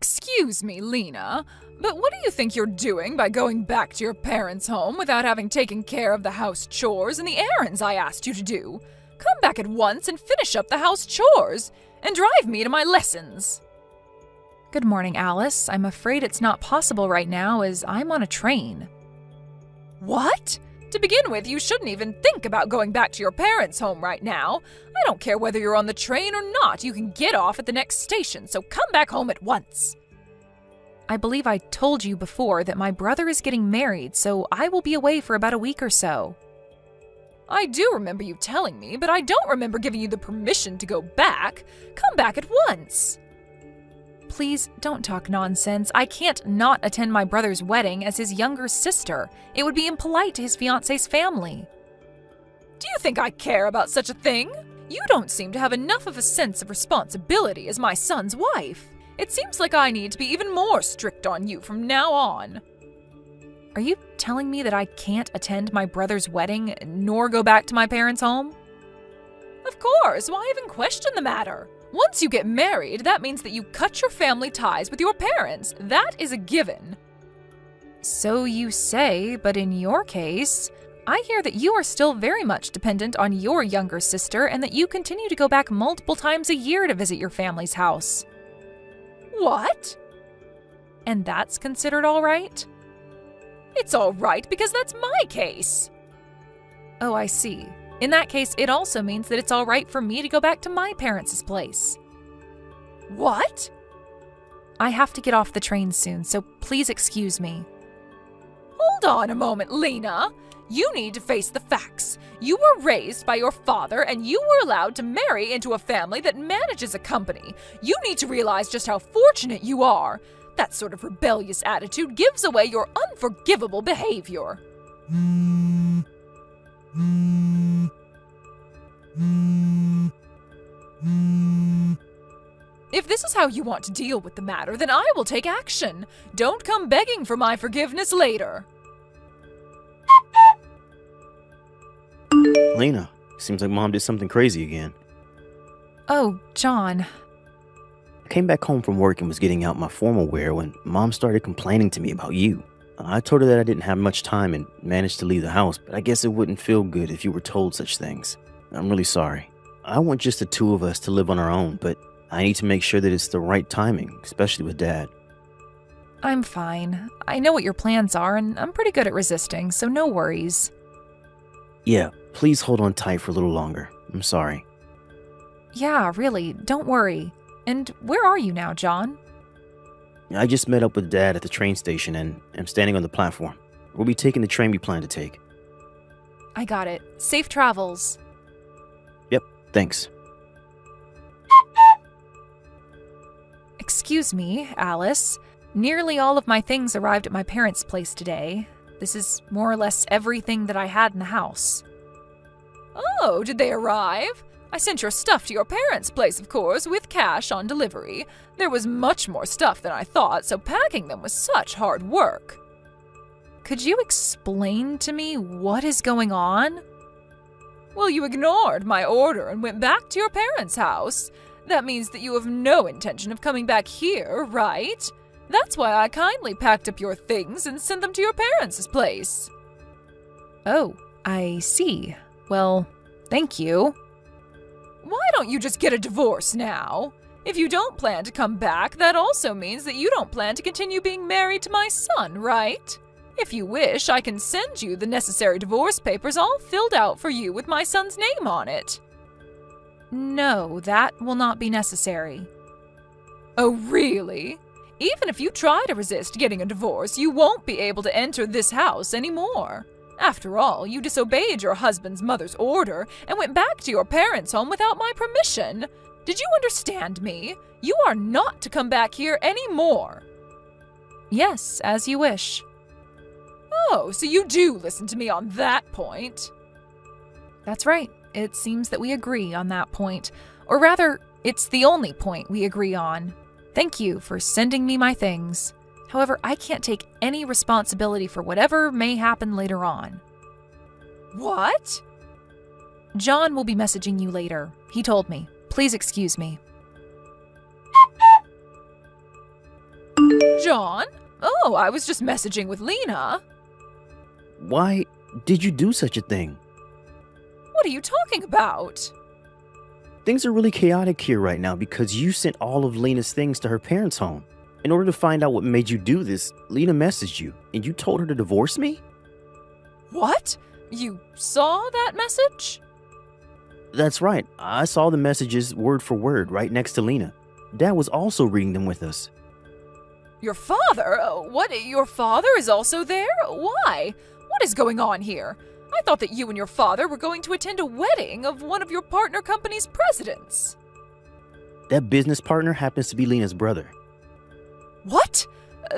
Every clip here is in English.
Excuse me, Lena, but what do you think you're doing by going back to your parents' home without having taken care of the house chores and the errands I asked you to do? Come back at once and finish up the house chores, and drive me to my lessons. Good morning, Alice. I'm afraid it's not possible right now as I'm on a train. What? To begin with, you shouldn't even think about going back to your parents' home right now. I don't care whether you're on the train or not. You can get off at the next station, so come back home at once. I believe I told you before that my brother is getting married, so I will be away for about a week or so. I do remember you telling me, but I don't remember giving you the permission to go back. Come back at once. Please don't talk nonsense. I can't not attend my brother's wedding as his younger sister. It would be impolite to his fiancé's family. Do you think I care about such a thing? You don't seem to have enough of a sense of responsibility as my son's wife. It seems like I need to be even more strict on you from now on. Are you telling me that I can't attend my brother's wedding nor go back to my parents' home? Of course. Why even question the matter? Once you get married, that means that you cut your family ties with your parents. That is a given. So you say, but in your case, I hear that you are still very much dependent on your younger sister and that you continue to go back multiple times a year to visit your family's house. What? And that's considered all right? It's all right because that's my case. Oh, I see. In that case, it also means that it's all right for me to go back to my parents' place. What? I have to get off the train soon, so please excuse me. Hold on a moment, Lena. You need to face the facts. You were raised by your father, and you were allowed to marry into a family that manages a company. You need to realize just how fortunate you are. That sort of rebellious attitude gives away your unforgivable behavior. If this is how you want to deal with the matter, then I will take action. Don't come begging for my forgiveness later. Lena, seems like Mom did something crazy again. Oh, John. I came back home from work and was getting out my formal wear when Mom started complaining to me about you. I told her that I didn't have much time and managed to leave the house, but I guess it wouldn't feel good if you were told such things. I'm really sorry. I want just the two of us to live on our own, but I need to make sure that it's the right timing, especially with Dad. I'm fine. I know what your plans are, and I'm pretty good at resisting, so no worries. Yeah, please hold on tight for a little longer. I'm sorry. Yeah, really, don't worry. And where are you now, John? I just met up with Dad at the train station and am standing on the platform. We'll be taking the train we plan to take. I got it. Safe travels. Yep, thanks. Excuse me, Alice. Nearly all of my things arrived at my parents' place today. This is more or less everything that I had in the house. Oh, did they arrive? I sent your stuff to your parents' place, of course, with cash on delivery. There was much more stuff than I thought, so packing them was such hard work. Could you explain to me what is going on? Well, you ignored my order and went back to your parents' house. That means that you have no intention of coming back here, right? That's why I kindly packed up your things and sent them to your parents' place. Oh, I see. Well, thank you. Why don't you just get a divorce now? If you don't plan to come back, that also means that you don't plan to continue being married to my son, right? If you wish, I can send you the necessary divorce papers all filled out for you with my son's name on it. No, that will not be necessary. Oh, really? Even if you try to resist getting a divorce, you won't be able to enter this house anymore. After all, you disobeyed your husband's mother's order and went back to your parents' home without my permission. Did you understand me? You are not to come back here anymore. Yes, as you wish. Oh, so you do listen to me on that point. That's right. It seems that we agree on that point. Or rather, it's the only point we agree on. Thank you for sending me my things. However, I can't take any responsibility for whatever may happen later on. What? John will be messaging you later. He told me. Please excuse me. John? Oh, I was just messaging with Lena. Why did you do such a thing? What are you talking about? Things are really chaotic here right now because you sent all of Lena's things to her parents' home. In order to find out what made you do this, Lena messaged you, and you told her to divorce me? What? You saw that message? That's right. I saw the messages word for word right next to Lena. Dad was also reading them with us. Your father? What? Your father is also there? Why? What is going on here? I thought that you and your father were going to attend a wedding of one of your partner company's presidents. That business partner happens to be Lena's brother. What?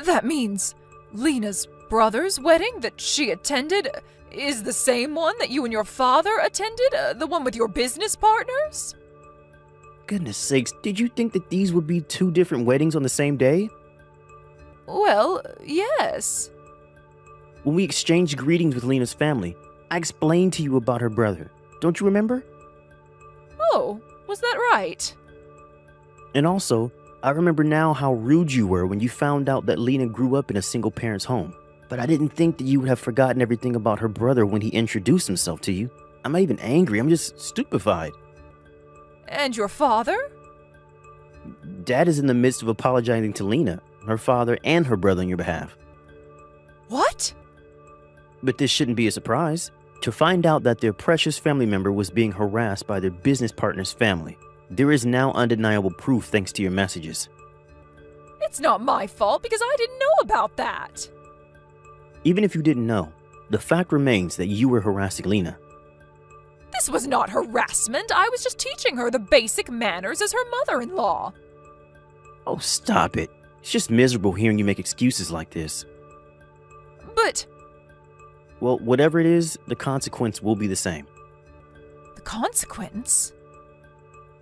That means Lena's brother's wedding that she attended is the same one that you and your father attended? The one with your business partners? Goodness sakes, did you think that these would be two different weddings on the same day? Well, yes. When we exchanged greetings with Lena's family, I explained to you about her brother. Don't you remember? Oh, was that right? And also, I remember now how rude you were when you found out that Lena grew up in a single parent's home. But I didn't think that you would have forgotten everything about her brother when he introduced himself to you. I'm not even angry, I'm just stupefied. And your father? Dad is in the midst of apologizing to Lena, her father, and her brother on your behalf. What? But this shouldn't be a surprise. To find out that their precious family member was being harassed by their business partner's family. There is now undeniable proof thanks to your messages. It's not my fault because I didn't know about that. Even if you didn't know, the fact remains that you were harassing Lena. This was not harassment. I was just teaching her the basic manners as her mother-in-law. Oh, stop it. It's just miserable hearing you make excuses like this. But Well, whatever it is, the consequence will be the same. the consequence?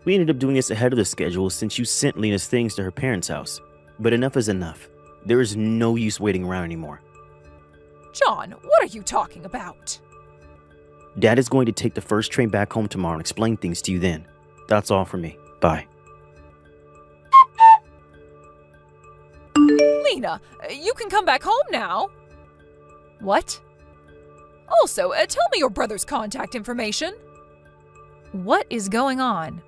We ended up doing this ahead of the schedule since you sent Lena's things to her parents' house. But enough is enough. There is no use waiting around anymore. John, what are you talking about? Dad is going to take the first train back home tomorrow and explain things to you then. That's all for me. Bye. Lena, you can come back home now. What? Also, tell me your brother's contact information. What is going on?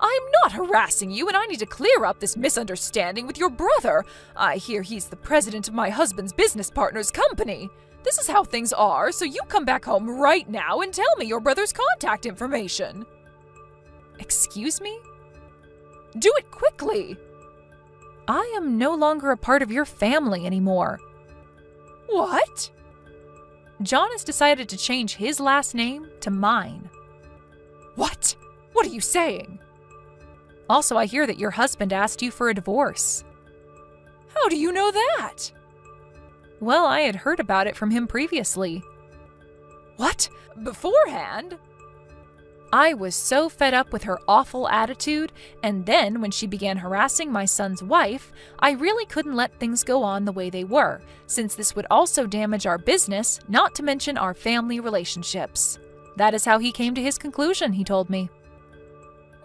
I'm not harassing you, and I need to clear up this misunderstanding with your brother. I hear he's the president of my husband's business partner's company. This is how things are, so you come back home right now and tell me your brother's contact information. Excuse me? Do it quickly. I am no longer a part of your family anymore. What? John has decided to change his last name to mine. What? What are you saying? Also, I hear that your husband asked you for a divorce. How do you know that? Well, I had heard about it from him previously. What? Beforehand? I was so fed up with her awful attitude, and then when she began harassing my son's wife, I really couldn't let things go on the way they were, since this would also damage our business, not to mention our family relationships. That is how he came to his conclusion, he told me.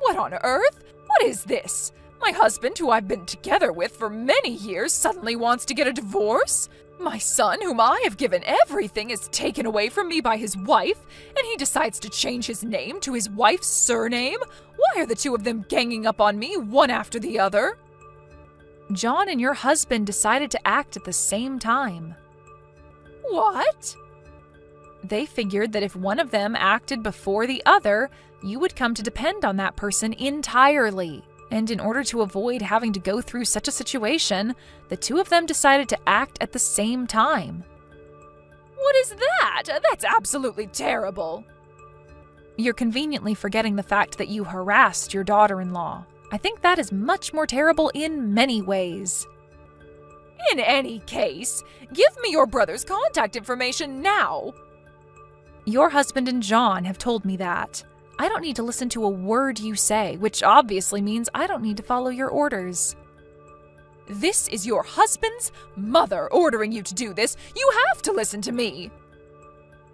What on earth? What is this? My husband, who I've been together with for many years, suddenly wants to get a divorce? My son, whom I have given everything, is taken away from me by his wife, and he decides to change his name to his wife's surname? Why are the two of them ganging up on me, one after the other? John and your husband decided to act at the same time. What? They figured that if one of them acted before the other, you would come to depend on that person entirely. And in order to avoid having to go through such a situation, the two of them decided to act at the same time. What is that? That's absolutely terrible. You're conveniently forgetting the fact that you harassed your daughter-in-law. I think that is much more terrible in many ways. In any case, give me your brother's contact information now. Your husband and John have told me that. I don't need to listen to a word you say, which obviously means I don't need to follow your orders. This is your husband's mother ordering you to do this. You have to listen to me.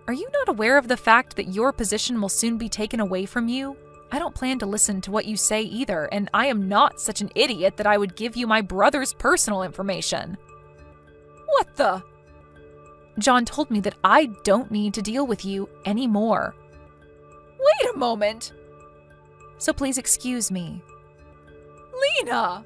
Are you not aware of the fact that your position will soon be taken away from you? I don't plan to listen to what you say either, and I am not such an idiot that I would give you my brother's personal information. What the? John told me that I don't need to deal with you anymore. Wait a moment. So please excuse me. Lena!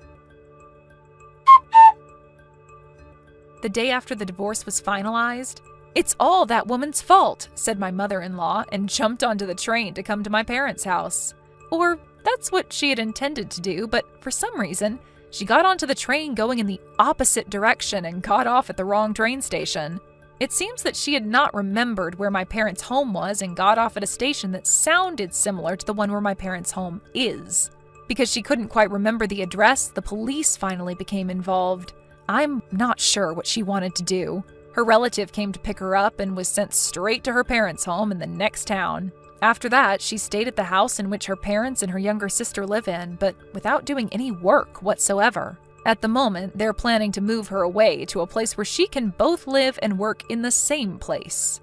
The day after the divorce was finalized, "It's all that woman's fault," said my mother-in-law, and jumped onto the train to come to my parents' house. Or that's what she had intended to do, but for some reason, she got onto the train going in the opposite direction and got off at the wrong train station. It seems that she had not remembered where my parents' home was and got off at a station that sounded similar to the one where my parents' home is. Because she couldn't quite remember the address, the police finally became involved. I'm not sure what she wanted to do. Her relative came to pick her up and was sent straight to her parents' home in the next town. After that, she stayed at the house in which her parents and her younger sister live in, but without doing any work whatsoever. At the moment, they're planning to move her away to a place where she can both live and work in the same place.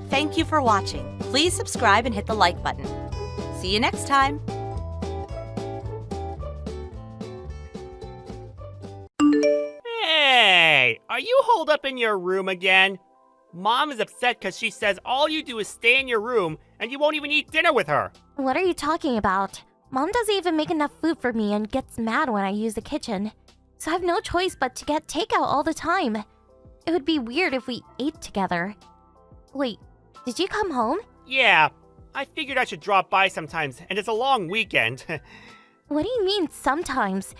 Thank you for watching. Please subscribe and hit the like button. See you next time. Hey, are you holed up in your room again? Mom is upset because she says all you do is stay in your room and you won't even eat dinner with her. What are you talking about? Mom doesn't even make enough food for me and gets mad when I use the kitchen. So I have no choice but to get takeout all the time. It would be weird if we ate together. Wait, did you come home? Yeah, I figured I should drop by sometimes, and it's a long weekend. What do you mean sometimes?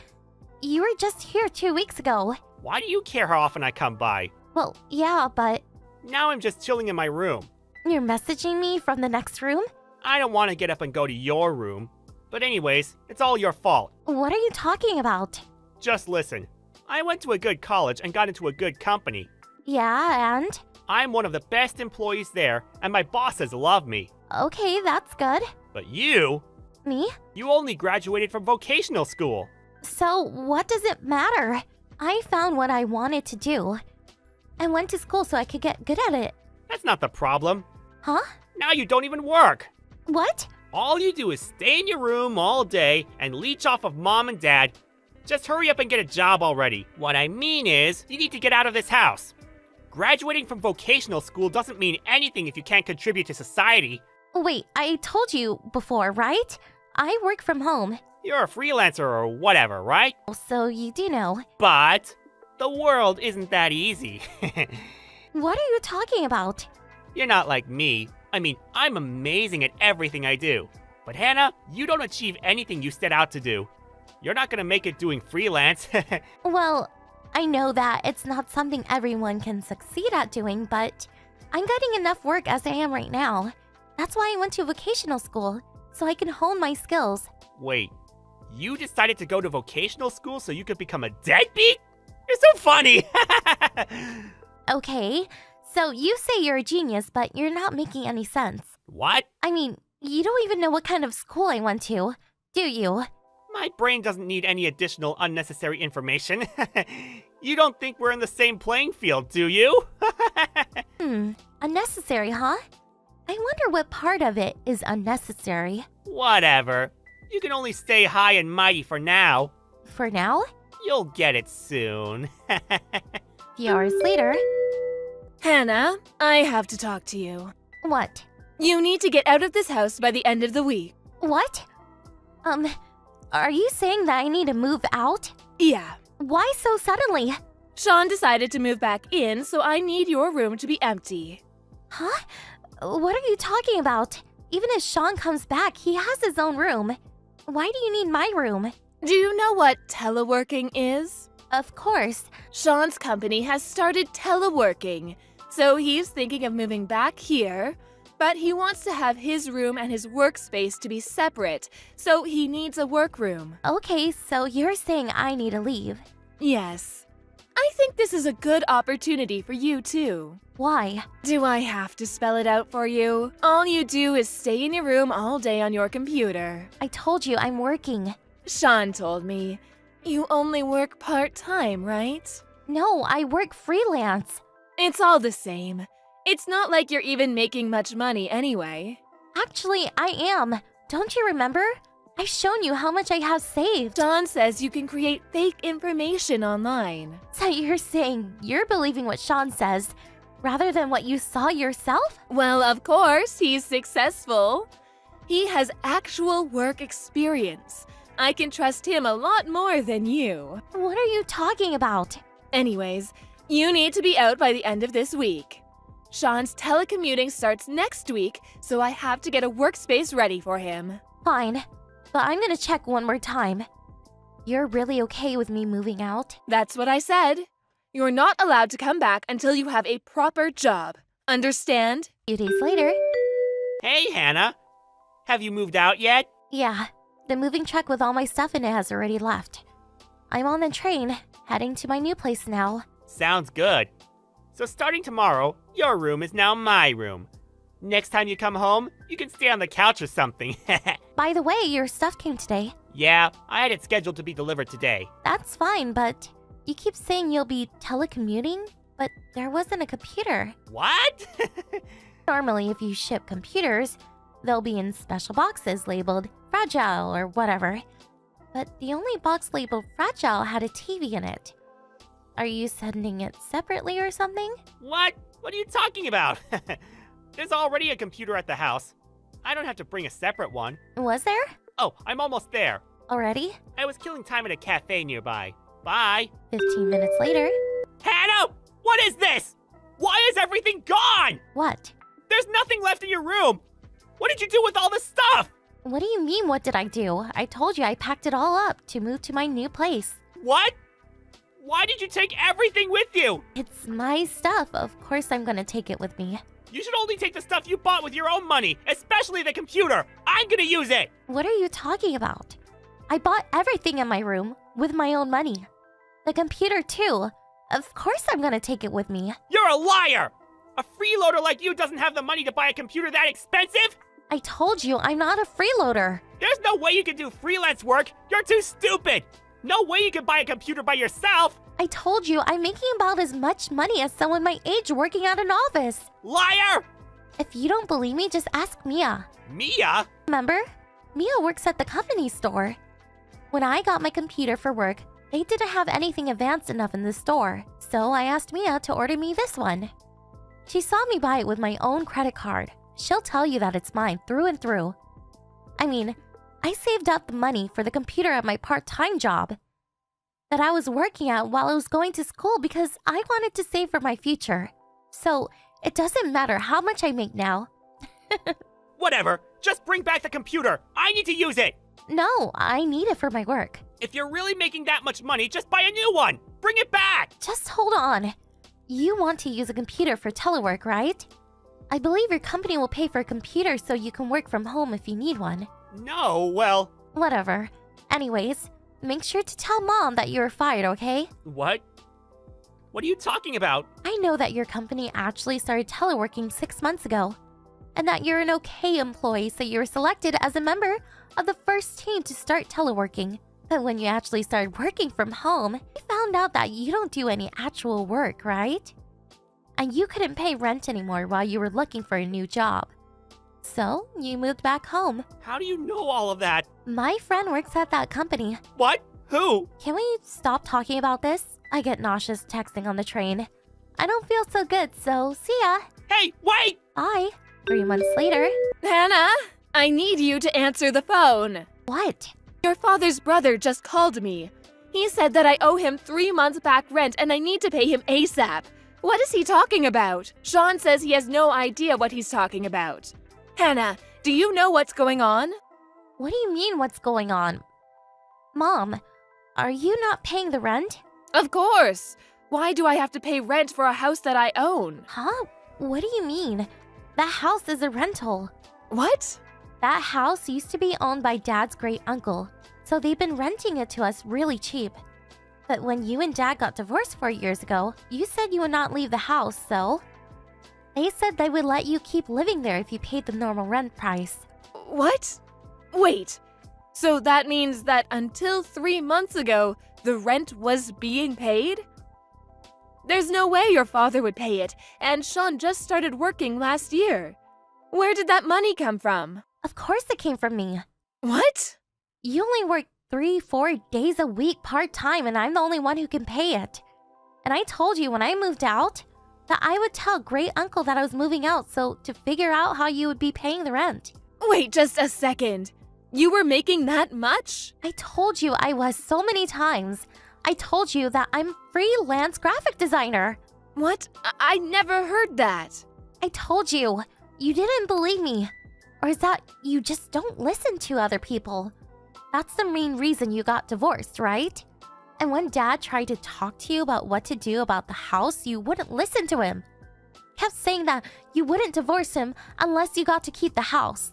You were just here 2 weeks ago. Why do you care how often I come by? Well, yeah, but Now I'm just chilling in my room. you're messaging me from the next room? I don't want to get up and go to your room. But anyways, it's all your fault. What are you talking about? Just listen. I went to a good college and got into a good company. Yeah, and? I'm one of the best employees there, and my bosses love me. Okay, that's good. But you Me? only graduated from vocational school. So, what does it matter? I found what I wanted to do. I went to school so I could get good at it. That's not the problem. Huh? Now you don't even work. What? All you do is stay in your room all day and leech off of mom and dad. Just hurry up and get a job already. What I mean is, you need to get out of this house. Graduating from vocational school doesn't mean anything if you can't contribute to society. Wait, I told you before, right? I work from home, You're a freelancer or whatever, right? so you do know. But the world isn't that easy. What are you talking about? You're not like me. I mean, I'm amazing at everything I do. But Hannah, you don't achieve anything you set out to do. You're not gonna make it doing freelance. Well, I know that it's not something everyone can succeed at doing, but I'm getting enough work as I am right now. That's why I went to vocational school, so I can hone my skills. Wait, you decided to go to vocational school so you could become a deadbeat? You're so funny! Okay, so you say you're a genius, but you're not making any sense. What? I mean, you don't even know what kind of school I went to, do you? My brain doesn't need any additional unnecessary information. You don't think we're in the same playing field, do you? Unnecessary, huh? I wonder what part of it is unnecessary. Whatever. You can only stay high and mighty for now. For now? You'll get it soon. Few hours later. Hannah, I have to talk to you. What? You need to get out of this house by the end of the week. What? Are you saying that I need to move out? Yeah. Why so suddenly? Sean decided to move back in, so I need your room to be empty. Huh? What are you talking about? Even if Sean comes back, he has his own room. Why do you need my room? Do you know what teleworking is? Of course. Sean's company has started teleworking, so he's thinking of moving back here, but he wants to have his room and his workspace to be separate, so he needs a workroom. Okay, so you're saying I need to leave. Yes. I think this is a good opportunity for you, too. Why? Do I have to spell it out for you? All you do is stay in your room all day on your computer. I told you I'm working. Sean told me. You only work part-time, right? No, I work freelance. It's all the same. It's not like you're even making much money anyway. Actually, I am. Don't you remember? I've shown you how much I have saved. Sean says you can create fake information online. So you're saying you're believing what Sean says rather than what you saw yourself? Well, of course, he's successful. He has actual work experience. I can trust him a lot more than you. What are you talking about? Anyways, you need to be out by the end of this week. Sean's telecommuting starts next week, so I have to get a workspace ready for him. Fine, but I'm gonna check one more time. You're really okay with me moving out? That's what I said. You're not allowed to come back until you have a proper job. Understand? A few days later, Hey, Hannah. Have you moved out yet? yeah, the moving truck with all my stuff in it has already left. I'm on the train, heading to my new place now. Sounds good. So starting tomorrow, your room is now my room. Next time you come home, you can stay on the couch or something. By the way, your stuff came today. Yeah, I had it scheduled to be delivered today. That's fine, but you keep saying you'll be telecommuting, but there wasn't a computer. What? Normally, if you ship computers, they'll be in special boxes labeled fragile or whatever. But the only box labeled fragile had a TV in it. Are you sending it separately or something? What? What are you talking about? There's already a computer at the house. I don't have to bring a separate one. Was there? Oh, I'm almost there. Already? I was killing time at a cafe nearby. Bye. 15 minutes later. Hannah! What is this? Why is everything gone? What? There's nothing left in your room. What did you do with all the stuff? What do you mean, what did I do? I told you I packed it all up to move to my new place. What? Why did you take everything with you? It's my stuff. Of course I'm gonna take it with me. You should only take the stuff you bought with your own money, especially the computer. I'm gonna use it. What are you talking about? I bought everything in my room with my own money. The computer, too. Of course I'm gonna take it with me. You're a liar! A freeloader like you doesn't have the money to buy a computer that expensive? I told you I'm not a freeloader. There's no way you can do freelance work. You're too stupid. No way you can buy a computer by yourself. I told you I'm making about as much money as someone my age working at an office. Liar! If you don't believe me, just ask Mia. Mia? Remember? Mia works at the company store. When I got my computer for work, they didn't have anything advanced enough in the store, so I asked Mia to order me this one. She saw me buy it with my own credit card. She'll tell you that it's mine through and through. I mean, I saved up the money for the computer at my part-time job that I was working at while I was going to school because I wanted to save for my future. So, it doesn't matter how much I make now. Whatever. Just bring back the computer. I need to use it. No, I need it for my work. If you're really making that much money, just buy a new one. Bring it back. Just hold on. You want to use a computer for telework, right? I believe your company will pay for a computer so you can work from home if you need one. No, well... Whatever. Anyways, make sure to tell Mom that you were fired, okay? What? What are you talking about? I know that your company actually started teleworking 6 months ago, and that you're an okay employee, so you were selected as a member of the first team to start teleworking. But when you actually started working from home, you found out that you don't do any actual work, right? And you couldn't pay rent anymore while you were looking for a new job. So, you moved back home. How do you know all of that? My friend works at that company. What? Who? Can we stop talking about this? I get nauseous texting on the train. I don't feel so good, so see ya. Hey, wait! Bye. 3 months later. Hannah, I need you to answer the phone. What? Your father's brother just called me. He said that I owe him 3 months back rent and I need to pay him ASAP. What is he talking about? Sean says he has no idea what he's talking about. Hannah, do you know what's going on? What do you mean, what's going on? Mom, are you not paying the rent? Of course. Why do I have to pay rent for a house that I own? Huh? What do you mean? That house is a rental. What? That house used to be owned by Dad's great uncle, so they've been renting it to us really cheap. But when you and Dad got divorced 4 years ago, you said you would not leave the house, so... They said they would let you keep living there if you paid the normal rent price. What? Wait. So that means that until 3 months ago, the rent was being paid? There's no way your father would pay it, and Sean just started working last year. Where did that money come from? Of course it came from me. What? You only work 3-4 days a week part-time and I'm the only one who can pay it. And I told you when I moved out that I would tell great uncle that I was moving out so to figure out how you would be paying the rent. Wait just a second. You were making that much? I told you I was so many times. I told you that I'm freelance graphic designer. What? I never heard that. I told you. You didn't believe me. Or is that you just don't listen to other people? That's the main reason you got divorced, right? And when Dad tried to talk to you about what to do about the house, you wouldn't listen to him. Kept saying that you wouldn't divorce him unless you got to keep the house.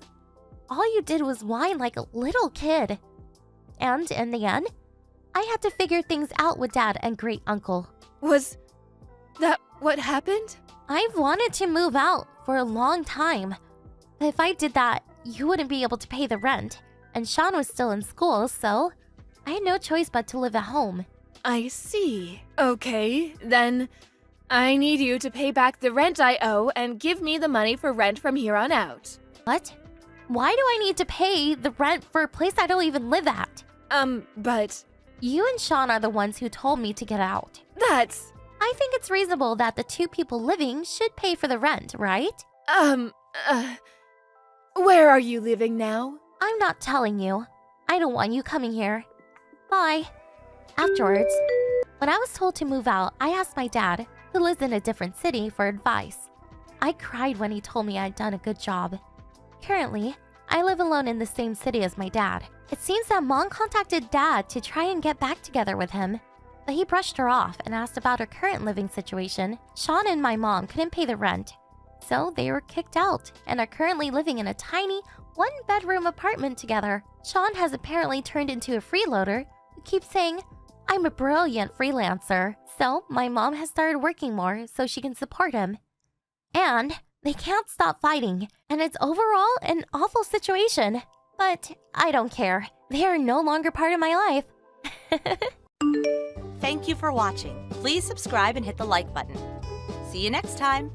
All you did was whine like a little kid. And in the end, I had to figure things out with Dad and great uncle. Was that what happened? I've wanted to move out for a long time. But if I did that, you wouldn't be able to pay the rent. And Sean was still in school, so I had no choice but to live at home. I see. Okay, then I need you to pay back the rent I owe and give me the money for rent from here on out. What? Why do I need to pay the rent for a place I don't even live at? But You and Sean are the ones who told me to get out. that's... I think it's reasonable that the two people living should pay for the rent, right? Where are you living now? I'm not telling you. I don't want you coming here. Bye. Afterwards, when I was told to move out, I asked my dad, who lives in a different city, for advice. I cried when he told me I'd done a good job. Currently, I live alone in the same city as my dad. It seems that Mom contacted Dad to try and get back together with him, but he brushed her off and asked about her current living situation. Sean and my mom couldn't pay the rent, so they were kicked out and are currently living in a tiny one-bedroom apartment together. Sean has apparently turned into a freeloader who keeps saying, I'm a brilliant freelancer, so my mom has started working more so she can support him. And they can't stop fighting, and it's overall an awful situation. But I don't care. They are no longer part of my life. Thank you for watching. Please subscribe and hit the like button. See you next time.